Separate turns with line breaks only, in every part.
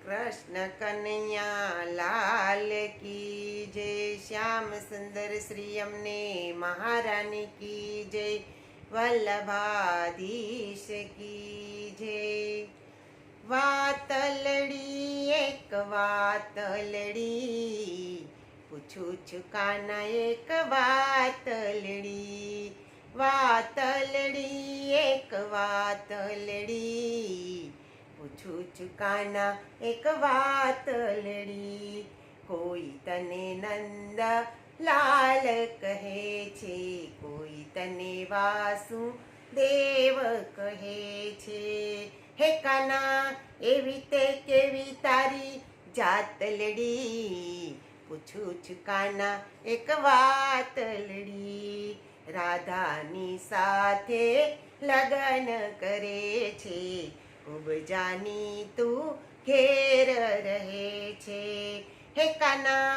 कृष्ण कन्हैया लाल की जय। श्याम सुंदर श्री अमने महारानी की जय। वल्लभाधीश की जय। वातलड़ी एक वातलड़ी, पूछू चुकाना एक वातलड़ी। वातलड़ी एक वातलड़ी, पूछू चुकाना एक वातलड़ी। કોઈ તને નંદ લાલ કહે છે, કોઈ તને વાસુદેવ કહે છે। હે કાના એવી તે કેવી તારી જાતલડી, પૂછું છું કાના એક વાતલડી। રાધાની સાથે લગન કરે છે, ખૂબ જાની તું ઘેર રહે છે। હે કાના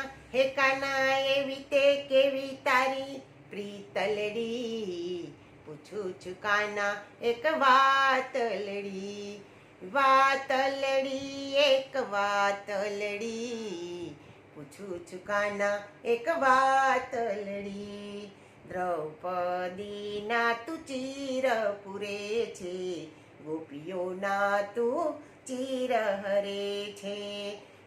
એવી તે કેવી તારી પ્રીતલડી, પૂછું છું કાના એક વાતલડી। વાતલડી એક વાતલડી, પૂછું છું કાના એક વાતલડી। દ્રૌપદીના તું ચીર પૂરે છે, ગોપીઓના તું ચીર હરે છે।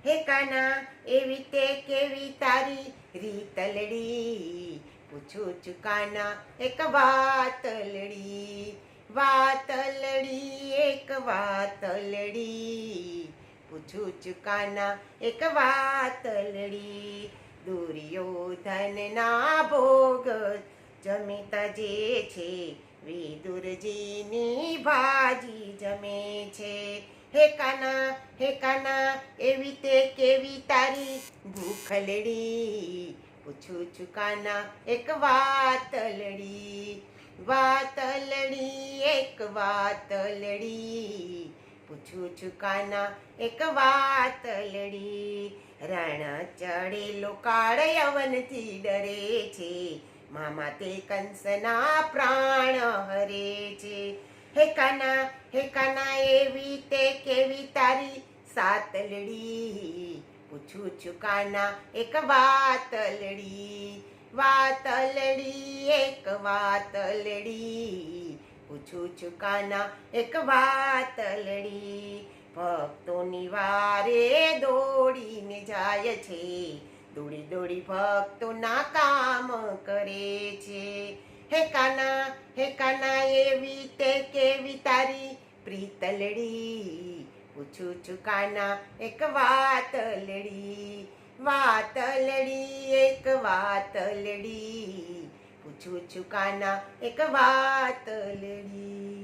હે કાના એવી તે કેવી તારી રીતલડી, પૂછું છું કાના એક વાતલડી। વાતલડી એક વાતલડી, પૂછું છું કાના એક વાતલડી। દુર્યોધનના ભોગ જમિતા જે છે, વિદુરજીની ભાજી જમે છે। હે કાના એવી તે કેવી તારી ભૂખલડી, પૂછું છું કાના એક વાતલડી। વાતલડી એક વાતલડી, પૂછું છું કાના એક વાતલડી। રણ ચડેલો કાળ યવનથી ડરે છે, મામા તે કંસના પ્રાણ હરે છે। હે કાના એવી તે કેવી તારી સાતલડી, પૂછું છું કાના એક વાતલડી। વાતલડી એક વાતલડી, પૂછું છું કાના એક વાતલડી। ભક્તોની વારે દોડીને જાય છે, દોડી દોડી ભક્તોના કામ કરે છે। હે કાના એવી તે કેવી તારી પ્રીતલડી, પૂછું છું કાના એક વાતલડી। વાતલડી એક વાતલડી, પૂછું છું કાના એક વાતલડી।